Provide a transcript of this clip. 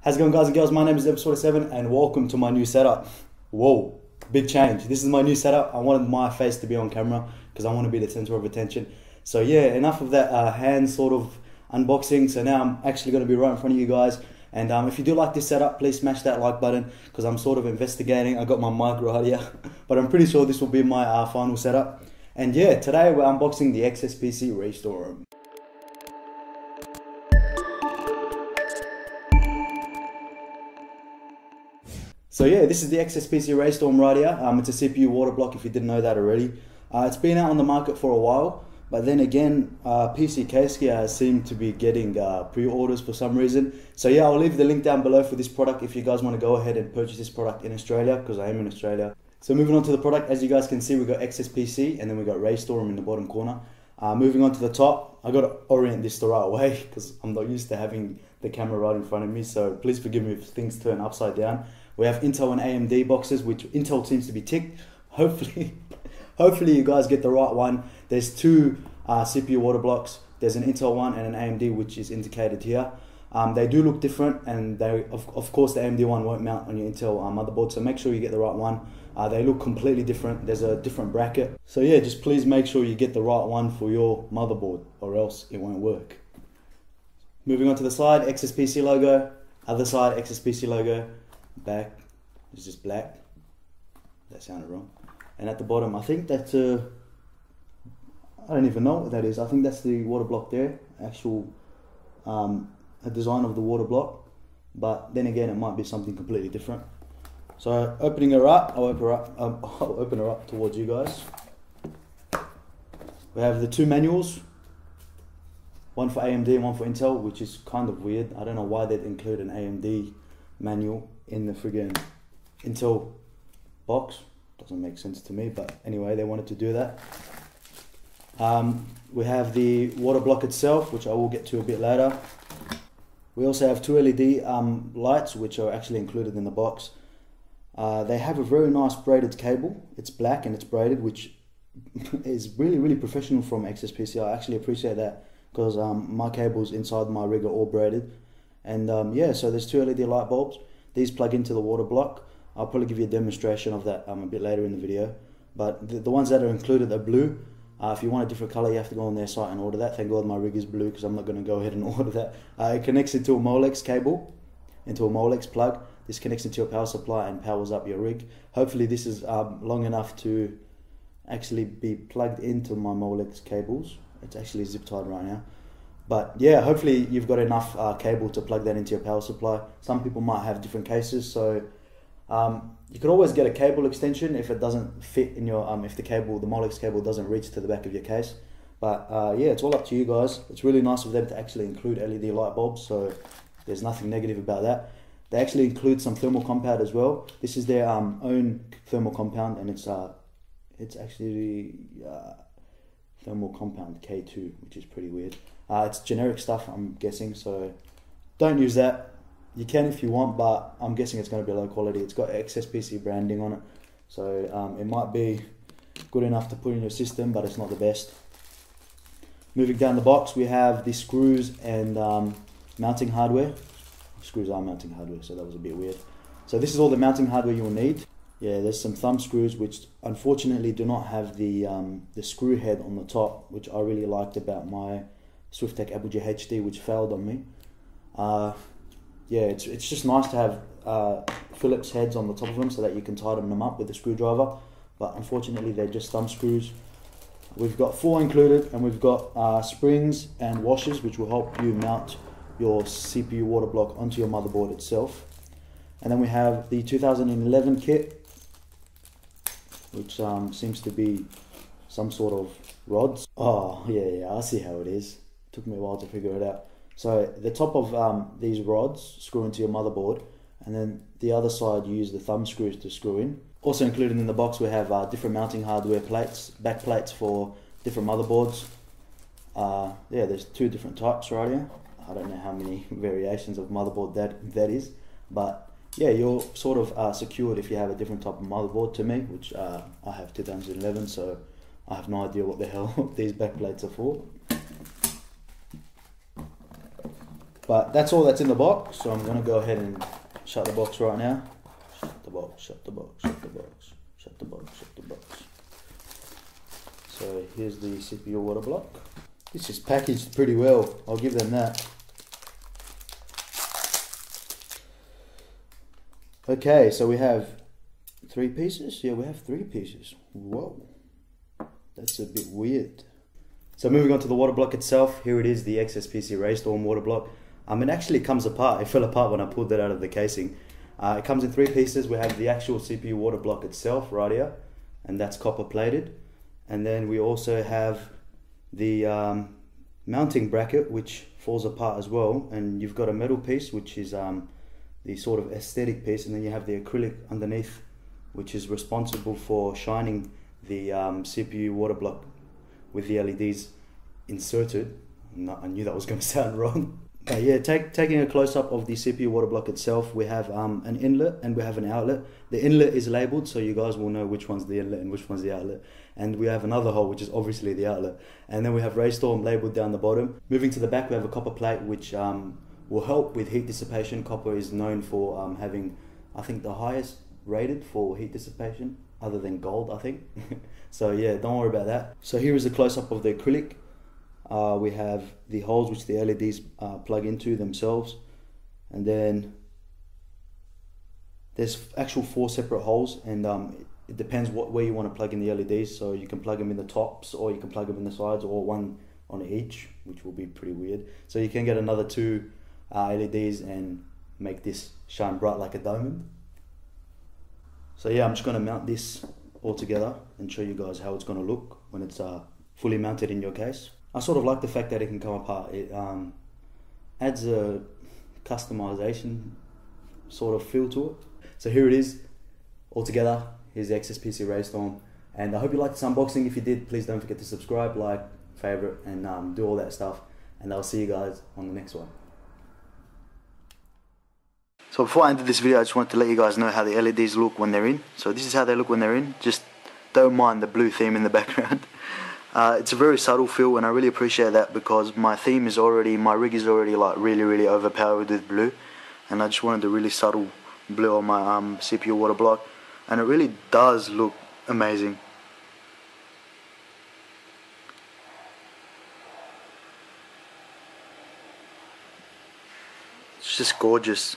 How's it going, guys and girls? My name is Episode7 and welcome to my new setup. Whoa, big change. This is my new setup. I wanted my face to be on camera because I want to be the center of attention. So yeah, enough of that hand sort of unboxing. So now I'm actually going to be right in front of you guys. And if you do like this setup, please smash that like button because I'm sort of investigating. I got my mic right here, but I'm pretty sure this will be my final setup. And yeah, today we're unboxing the XSPC Raystorm. So yeah, this is the XSPC Raystorm right here. It's a CPU Waterblock if you didn't know that already. It's been out on the market for a while, but then again, PC Case Gear seemed to be getting pre-orders for some reason. So yeah, I'll leave the link down below for this product if you guys want to go ahead and purchase this product in Australia, because I am in Australia. So moving on to the product, as you guys can see, we've got XSPC and then we've got Raystorm in the bottom corner. Moving on to the top, I got to orient this the right way because I'm not used to having the camera right in front of me, so please forgive me if things turn upside down. We have Intel and AMD boxes, which Intel seems to be ticked. Hopefully you guys get the right one. There's two CPU water blocks. There's an Intel one and an AMD, which is indicated here. They do look different, and they, of course, the AMD one won't mount on your Intel motherboard, so make sure you get the right one. They look completely different. There's a different bracket. So yeah, just please make sure you get the right one for your motherboard, or else it won't work. Moving on to the side, XSPC logo. Other side, XSPC logo. Back is just black. That sounded wrong. And at the bottom, I think that's I don't even know what that is. I think that's the water block there, actual a design of the water block. But then again, it might be something completely different. So opening her up, I'll open her up towards you guys. We have the two manuals, one for AMD and one for Intel, which is kind of weird. I don't know why they'd include an AMD manual in the friggin' Intel box. Doesn't make sense to me, but anyway, they wanted to do that. We have the water block itself, which I will get to a bit later. We also have two LED lights, which are actually included in the box. They have a very nice braided cable. It's black and it's braided, which is really professional from XSPC. I actually appreciate that because my cables inside my rig are all braided. And yeah, so there's two LED light bulbs. These plug into the water block. I'll probably give you a demonstration of that a bit later in the video. But the ones that are included are blue. If you want a different color, you have to go on their site and order that. Thank God my rig is blue because I'm not going to go ahead and order that. It connects into a Molex cable, into a Molex plug. This connects into your power supply and powers up your rig. Hopefully this is long enough to actually be plugged into my Molex cables. It's actually zip tied right now. But yeah, hopefully you've got enough cable to plug that into your power supply. Some people might have different cases, so you could always get a cable extension if it doesn't fit in your if the Molex cable doesn't reach to the back of your case. But yeah, it's all up to you guys. It's really nice of them to actually include LED light bulbs, so there's nothing negative about that. They actually include some thermal compound as well. This is their own thermal compound, and it's actually thermal compound K2, which is pretty weird. It's generic stuff, I'm guessing, so don't use that. You can if you want, but I'm guessing it's going to be low quality. It's got XSPC branding on it, so it might be good enough to put in your system, but it's not the best. Moving down the box, we have the screws and mounting hardware. Screws are mounting hardware, so that was a bit weird. So this is all the mounting hardware you will need. Yeah, there's some thumb screws which unfortunately do not have the screw head on the top, which I really liked about my Swiftech Apogee HD, which failed on me. Yeah, it's just nice to have Phillips heads on the top of them so that you can tighten them up with a screwdriver, but unfortunately they're just thumb screws. We've got 4 included, and we've got springs and washers which will help you mount your CPU water block onto your motherboard itself. And then we have the 2011 kit, which seems to be some sort of rods. Oh yeah, I see how it is. Took me a while to figure it out. So the top of these rods screw into your motherboard, and then the other side you use the thumb screws to screw in. Also included in the box we have different mounting hardware plates, back plates for different motherboards. Yeah, there's 2 different types right here. I don't know how many variations of motherboard that is, but yeah, you're sort of secured if you have a different type of motherboard to me, which I have 2011, so I have no idea what the hell these back plates are for. But that's all that's in the box, so I'm going to go ahead and shut the box right now. Shut the box, shut the box, shut the box, shut the box, shut the box. So here's the CPU water block. This is packaged pretty well, I'll give them that. Okay, so we have 3 pieces. Yeah, we have 3 pieces. Whoa, that's a bit weird. So moving on to the water block itself, here it is, the XSPC Raystorm water block. It actually comes apart. It fell apart when I pulled that out of the casing. It comes in 3 pieces. We have the actual CPU water block itself right here, and that's copper plated. And then we also have the mounting bracket, which falls apart as well. And you've got a metal piece, which is the sort of aesthetic piece, and then you have the acrylic underneath, which is responsible for shining the CPU water block with the LEDs inserted. I knew that was going to sound wrong. But yeah, taking a close-up of the CPU water block itself, we have an inlet and we have an outlet. The inlet is labelled, so you guys will know which one's the inlet and which one's the outlet. And we have another hole, which is obviously the outlet. And then we have Raystorm labelled down the bottom. Moving to the back, we have a copper plate, which will help with heat dissipation. Copper is known for having, I think, the highest rated for heat dissipation, other than gold, I think. So yeah, don't worry about that. So here is a close-up of the acrylic. We have the holes which the LEDs plug into themselves, and then there's actual 4 separate holes, and it depends where you want to plug in the LEDs. So you can plug them in the tops, or you can plug them in the sides, or one on each, which will be pretty weird. So you can get another 2 LEDs and make this shine bright like a diamond. So yeah, I'm just going to mount this all together and show you guys how it's going to look when it's fully mounted in your case. I sort of like the fact that it can come apart. It adds a customization sort of feel to it. So here it is, all together. Here's the XSPC Raystorm, and I hope you liked this unboxing. If you did, please don't forget to subscribe, like, favorite, and do all that stuff. And I'll see you guys on the next one. So before I ended this video, I just wanted to let you guys know how the LEDs look when they're in. So this is how they look when they're in. Just don't mind the blue theme in the background. It's a very subtle feel, and I really appreciate that, because my rig is already like really overpowered with blue, and I just wanted a really subtle blue on my CPU water block, and it really does look amazing. It's just gorgeous.